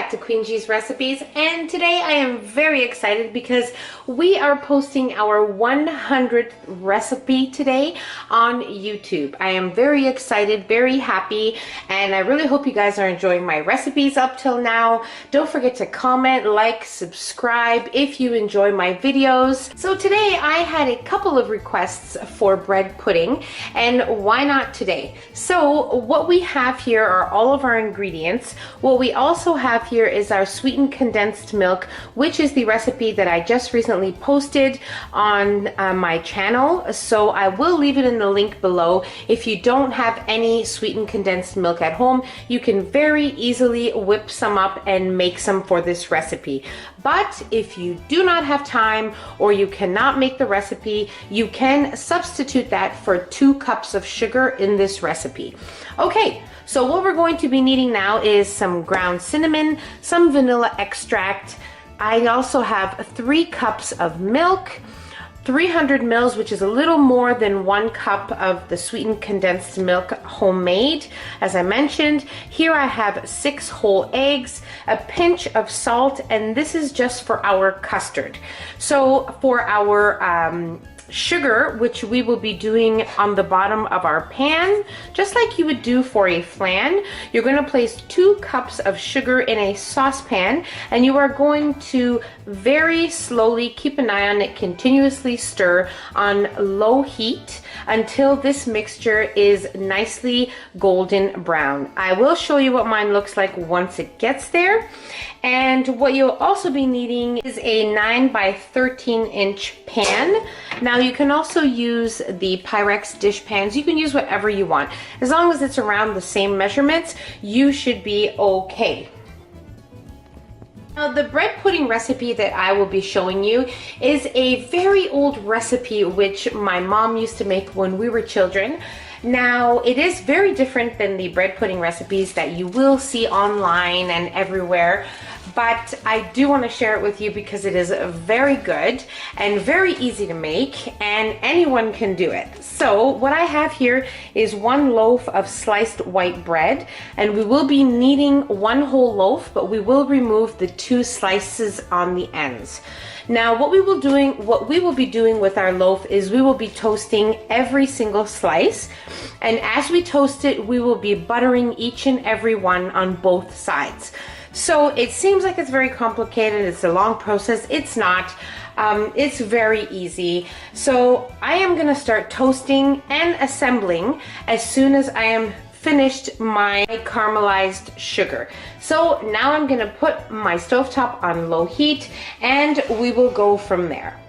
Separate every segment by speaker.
Speaker 1: back to Queen G's Recipes, and today I am very excited because we are posting our 100th recipe today on YouTube. I am very excited, very happy, and I really hope you guys are enjoying my recipes up till now. Don't forget to comment, like, subscribe if you enjoy my videos. So today I had a couple of requests for bread pudding, and why not today? So what we have here are all of our ingredients. What we also have here is our sweetened condensed milk, which is the recipe that I just recently posted on my channel. So I will leave it in the link below. If you don't have any sweetened condensed milk at home, you can very easily whip some up and make some for this recipe. But if you do not have time or you cannot make the recipe, you can substitute that for 2 cups of sugar in this recipe. Okay, so what we're going to be needing now is some ground cinnamon, some vanilla extract. I also have 3 cups of milk, 300 mils, which is a little more than 1 cup of the sweetened condensed milk homemade. As I mentioned, here I have 6 whole eggs, a pinch of salt, and this is just for our custard. So for our sugar, which we will be doing on the bottom of our pan, just like you would do for a flan, you're going to place 2 cups of sugar in a saucepan, and you are going to very slowly, keep an eye on it, continuously stir on low heat until this mixture is nicely golden brown. I will show you what mine looks like once it gets there. And what you'll also be needing is a 9 by 13 inch pan. Now you can also use the Pyrex dish pans. You can use whatever you want. As long as it's around the same measurements, you should be okay. Now, the bread pudding recipe that I will be showing you is a very old recipe which my mom used to make when we were children. Now, it is very different than the bread pudding recipes that you will see online and everywhere, but I do want to share it with you because it is very good and very easy to make, and anyone can do it. So what I have here is 1 loaf of sliced white bread, and we will be needing 1 whole loaf, but we will remove the 2 slices on the ends. Now what we will be doing with our loaf is we will be toasting every single slice, and as we toast it, we will be buttering each and every one on both sides. So it seems like it's very complicated, it's a long process. It's not. It's very easy. So I am going to start toasting and assembling as soon as I am finished my caramelized sugar. So now I'm going to put my stovetop on low heat and we will go from there.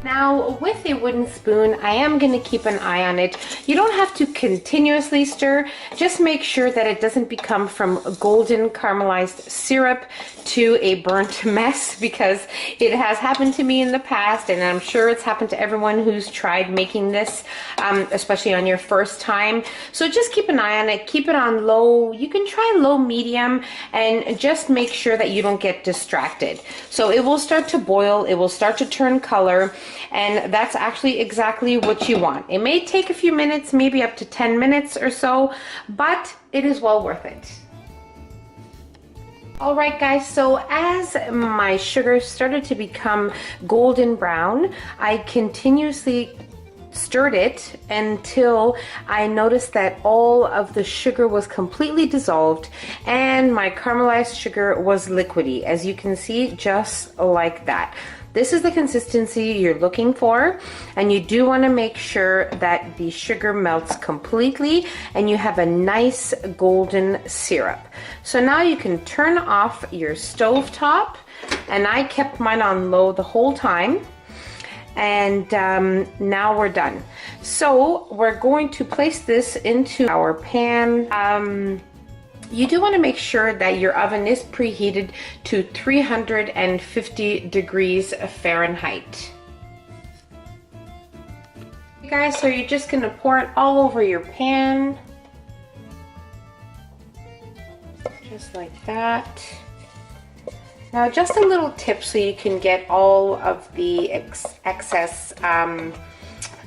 Speaker 1: Now, with a wooden spoon, I am going to keep an eye on it. You don't have to continuously stir. Just make sure that it doesn't become from golden caramelized syrup to a burnt mess, because it has happened to me in the past, and I'm sure it's happened to everyone who's tried making this, especially on your first time. So just keep an eye on it. Keep it on low. You can try low medium, and just make sure that you don't get distracted. So it will start to boil. It will start to turn color. And that's actually exactly what you want. It may take a few minutes, maybe up to 10 minutes or so, but it is well worth it. Alright guys, so as my sugar started to become golden brown, I continuously stirred it until I noticed that all of the sugar was completely dissolved and my caramelized sugar was liquidy, as you can see, just like that. This is the consistency you're looking for, and you do want to make sure that the sugar melts completely and you have a nice golden syrup. So now you can turn off your stove top, and I kept mine on low the whole time. And now we're done. So we're going to place this into our pan. You do want to make sure that your oven is preheated to 350 degrees Fahrenheit. Okay guys, so you're just going to pour it all over your pan. Just like that. Now just a little tip so you can get all of the excess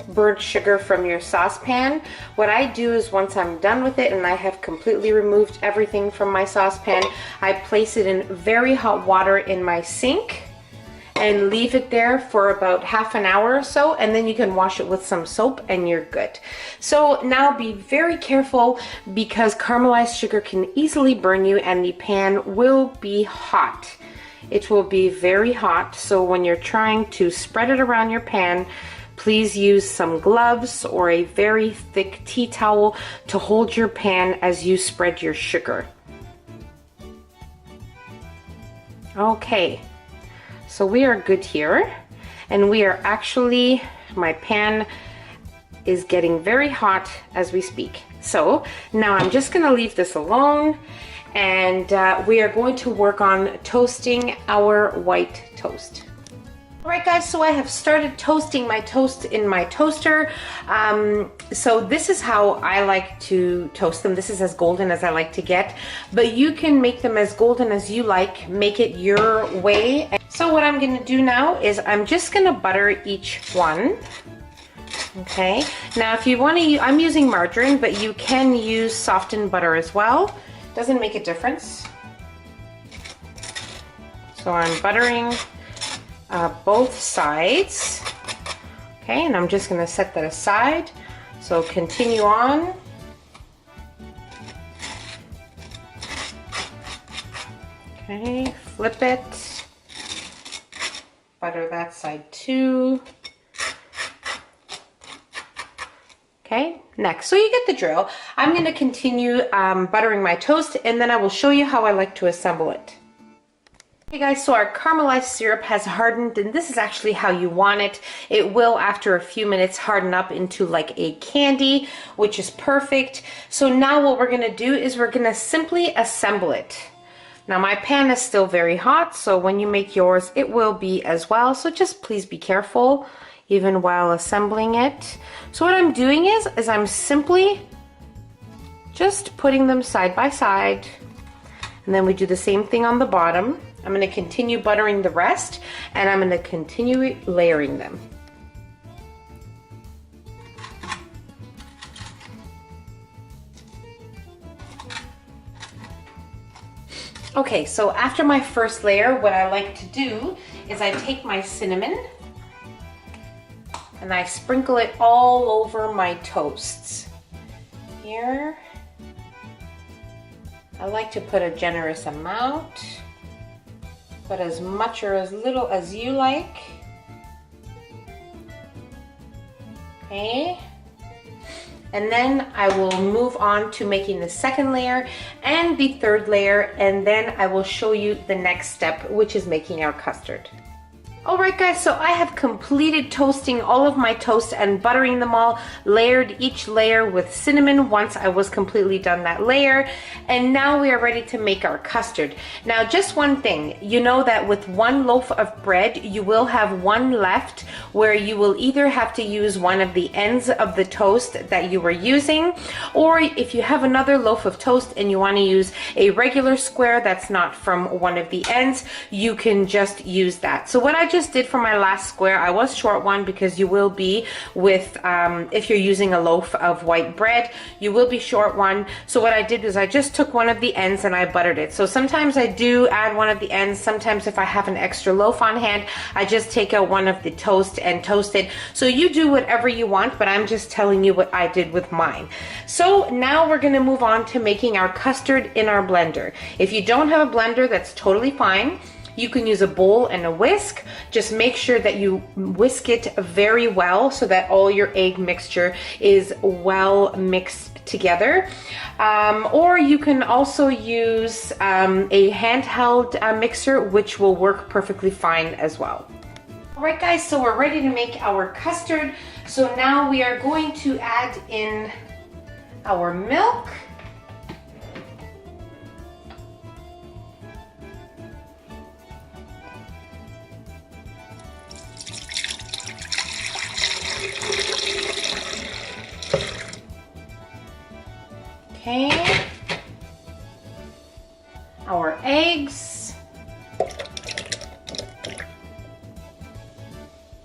Speaker 1: burnt sugar from your saucepan, what I do is once I'm done with it and I have completely removed everything from my saucepan, I place it in very hot water in my sink and leave it there for about half an hour or so, and then you can wash it with some soap and you're good. So now be very careful because caramelized sugar can easily burn you and the pan will be hot. It will be very hot, so when you're trying to spread it around your pan, please use some gloves or a very thick tea towel to hold your pan as you spread your sugar. Okay. So we are good here, and we are actually, my pan is getting very hot as we speak. So now I'm just gonna leave this alone, and we are going to work on toasting our white toast. All right guys, so I have started toasting my toast in my toaster. So this is how I like to toast them. This is as golden as I like to get, but you can make them as golden as you like, make it your way. So what I'm gonna do now is I'm just gonna butter each one. Okay, now if you wanna use, I'm using margarine, but you can use softened butter as well. Doesn't make a difference. So I'm buttering both sides. Okay, and I'm just gonna set that aside. So continue on. Okay, flip it. Butter that side too. Okay, next, so you get the drill. I'm gonna continue buttering my toast, and then I will show you how I like to assemble it. Okay guys, so our caramelized syrup has hardened, and this is actually how you want it. It will, after a few minutes, harden up into like a candy, which is perfect. So now what we're gonna do is we're gonna simply assemble it. Now my pan is still very hot, so when you make yours, it will be as well. So just please be careful, even while assembling it. So what I'm doing is I'm simply just putting them side by side, and then we do the same thing on the bottom. I'm going to continue buttering the rest, and I'm going to continue layering them. Okay, so after my first layer, what I like to do is I take my cinnamon and I sprinkle it all over my toasts. Here, I like to put a generous amount. Put as much or as little as you like. Okay. And then I will move on to making the second layer and the third layer, and then I will show you the next step, which is making our custard. Alright guys, so I have completed toasting all of my toast and buttering them all, layered each layer with cinnamon once I was completely done that layer, and now we are ready to make our custard. Now just one thing, you know that with one loaf of bread, you will have one left where you will either have to use one of the ends of the toast that you were using, or if you have another loaf of toast and you want to use a regular square that's not from one of the ends, you can just use that. So what I just did for my last square, I was short one because you will be with, if you're using a loaf of white bread, you will be short one. So what I did is I just took one of the ends and I buttered it. So sometimes I do add one of the ends. Sometimes if I have an extra loaf on hand, I just take out one of the toast and toast it. So you do whatever you want, but I'm just telling you what I did with mine. So now we're gonna move on to making our custard in our blender. If you don't have a blender, that's totally fine. You can use a bowl and a whisk. Just make sure that you whisk it very well so that all your egg mixture is well mixed together. Or you can also use a handheld mixer, which will work perfectly fine as well. Alright guys, so we're ready to make our custard. So now we are going to add in our milk. Okay, our eggs.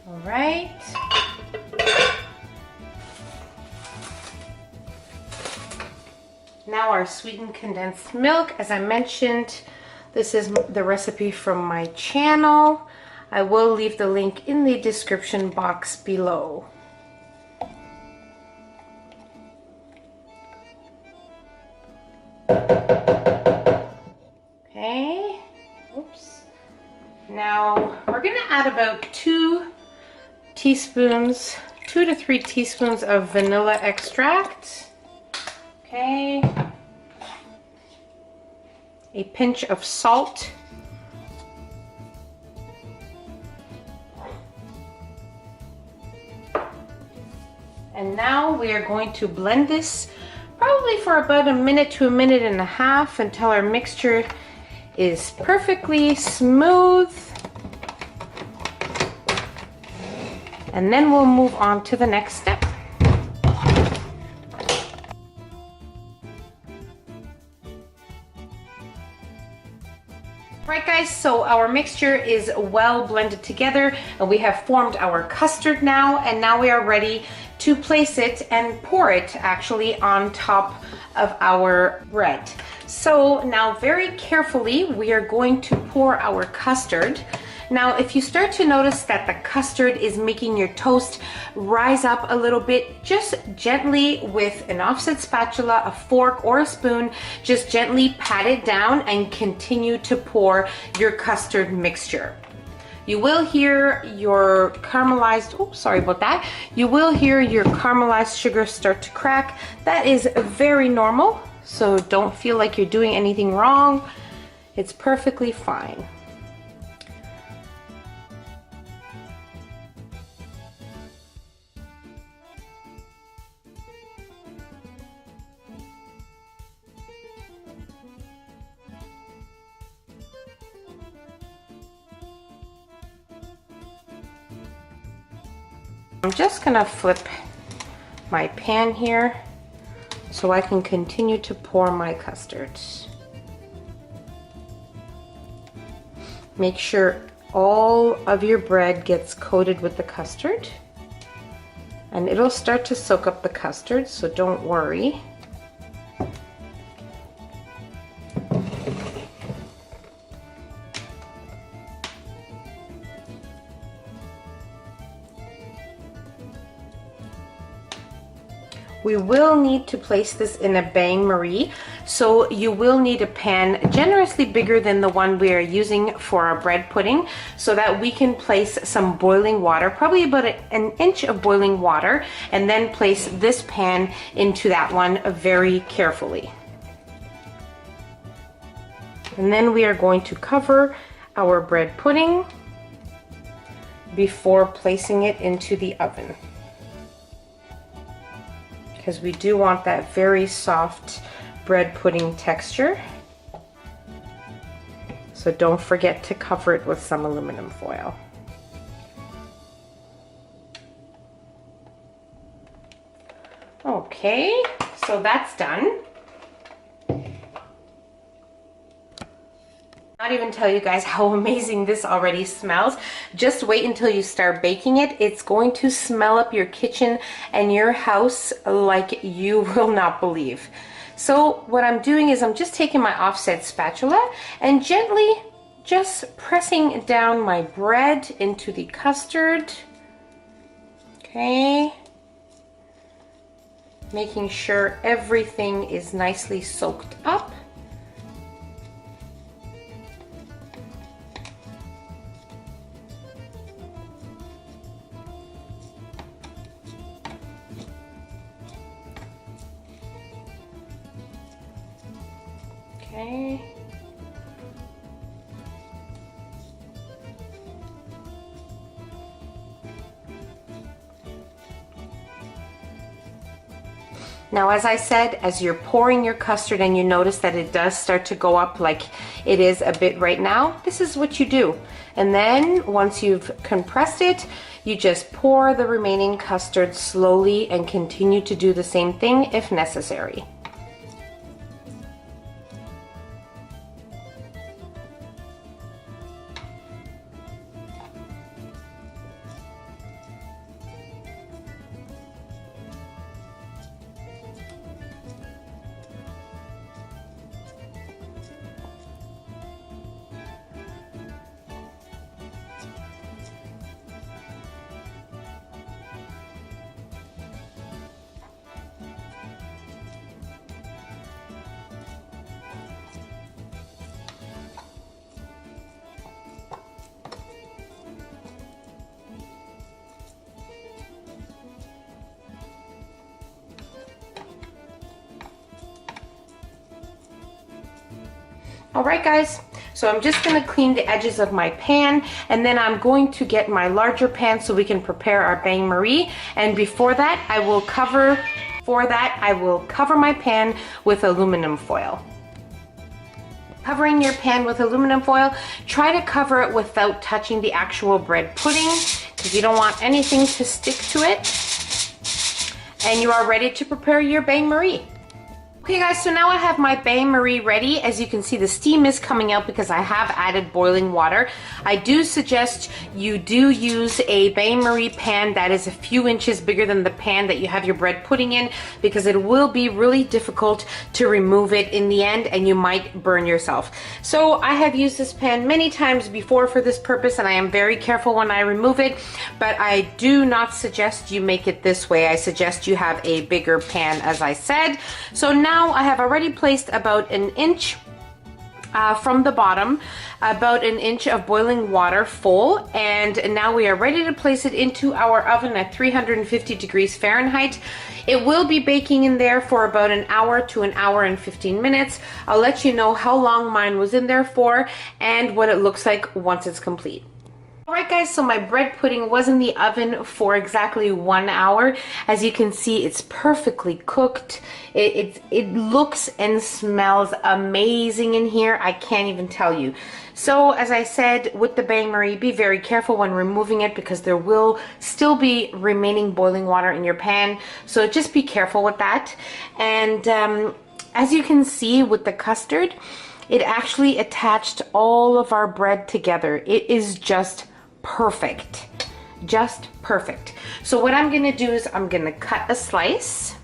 Speaker 1: All right. Now our sweetened condensed milk. As I mentioned, this is the recipe from my channel. I will leave the link in the description box below. Okay, oops. Now we're gonna add about 2 to 3 teaspoons of vanilla extract. Okay, a pinch of salt. And now we are going to blend this probably for about a minute to a minute and a half until our mixture is perfectly smooth. And then we'll move on to the next step. Right guys, so our mixture is well blended together and we have formed our custard now, and now we are ready to place it and pour it actually on top of our bread. So now very carefully we are going to pour our custard. Now if you start to notice that the custard is making your toast rise up a little bit, just gently with an offset spatula, a fork or a spoon, just gently pat it down and continue to pour your custard mixture. You will hear your caramelized, oops, sorry about that. You will hear your caramelized sugar start to crack. That is very normal, so don't feel like you're doing anything wrong. It's perfectly fine. I'm just gonna flip my pan here so I can continue to pour my custards. Make sure all of your bread gets coated with the custard, and it'll start to soak up the custard, so don't worry. We will need to place this in a bain-marie, so you will need a pan generously bigger than the one we are using for our bread pudding, so that we can place some boiling water, probably about an inch of boiling water, and then place this pan into that one very carefully. And then we are going to cover our bread pudding before placing it into the oven, because we do want that very soft bread pudding texture. So don't forget to cover it with some aluminum foil. Okay, so that's done. Not even tell you guys how amazing this already smells. Just wait until you start baking it. It's going to smell up your kitchen and your house like you will not believe. So what I'm doing is I'm just taking my offset spatula and gently just pressing down my bread into the custard. Okay. Making sure everything is nicely soaked up. Okay. Now, as I said, as you're pouring your custard and you notice that it does start to go up like it is a bit right now, this is what you do. And then once you've compressed it, you just pour the remaining custard slowly and continue to do the same thing if necessary. All right, guys, so I'm just gonna clean the edges of my pan, and then I'm going to get my larger pan so we can prepare our bain-marie. And before that, I will cover my pan with aluminum foil. Covering your pan with aluminum foil, try to cover it without touching the actual bread pudding because you don't want anything to stick to it. And you are ready to prepare your bain-marie. Okay guys, so now I have my bain-marie ready. As you can see, the steam is coming out because I have added boiling water. I do suggest you do use a bain-marie pan that is a few inches bigger than the pan that you have your bread pudding in, because it will be really difficult to remove it in the end and you might burn yourself. So I have used this pan many times before for this purpose, and I am very careful when I remove it, but I do not suggest you make it this way. I suggest you have a bigger pan, as I said. So now I have already placed about an inch from the bottom, about an inch of boiling water full, and now we are ready to place it into our oven at 350 degrees Fahrenheit. It will be baking in there for about an hour to an hour and 15 minutes. I'll let you know how long mine was in there for and what it looks like once it's complete. Alright guys, so my bread pudding was in the oven for exactly 1 hour. As you can see, it's perfectly cooked. It looks and smells amazing in here. I can't even tell you. So as I said, with the bain-marie, be very careful when removing it because there will still be remaining boiling water in your pan. So just be careful with that. And as you can see with the custard, it actually attached all of our bread together. It is just perfect. Just perfect. So what I'm gonna do is I'm gonna cut a slice.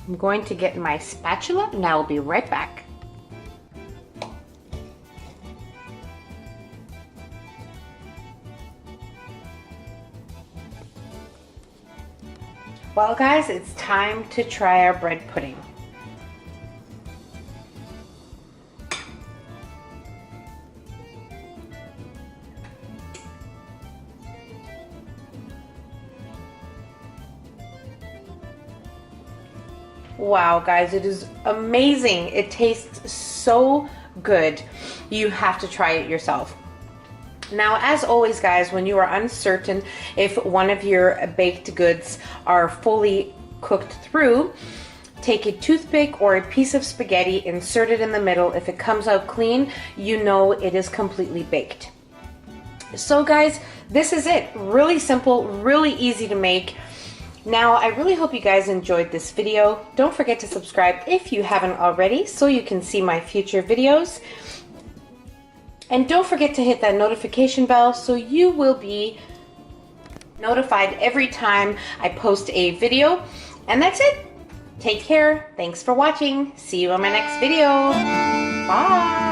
Speaker 1: I'm going to get my spatula and I'll be right back. Well guys, it's time to try our bread pudding. Wow guys, it is amazing. It tastes so good. You have to try it yourself. Now, as always guys, when you are uncertain if one of your baked goods are fully cooked through, take a toothpick or a piece of spaghetti, insert it in the middle. If it comes out clean, you know it is completely baked. So guys, this is it. Really simple, really easy to make. Now, I really hope you guys enjoyed this video. Don't forget to subscribe if you haven't already so you can see my future videos. And don't forget to hit that notification bell so you will be notified every time I post a video. And that's it. Take care. Thanks for watching. See you on my next video. Bye.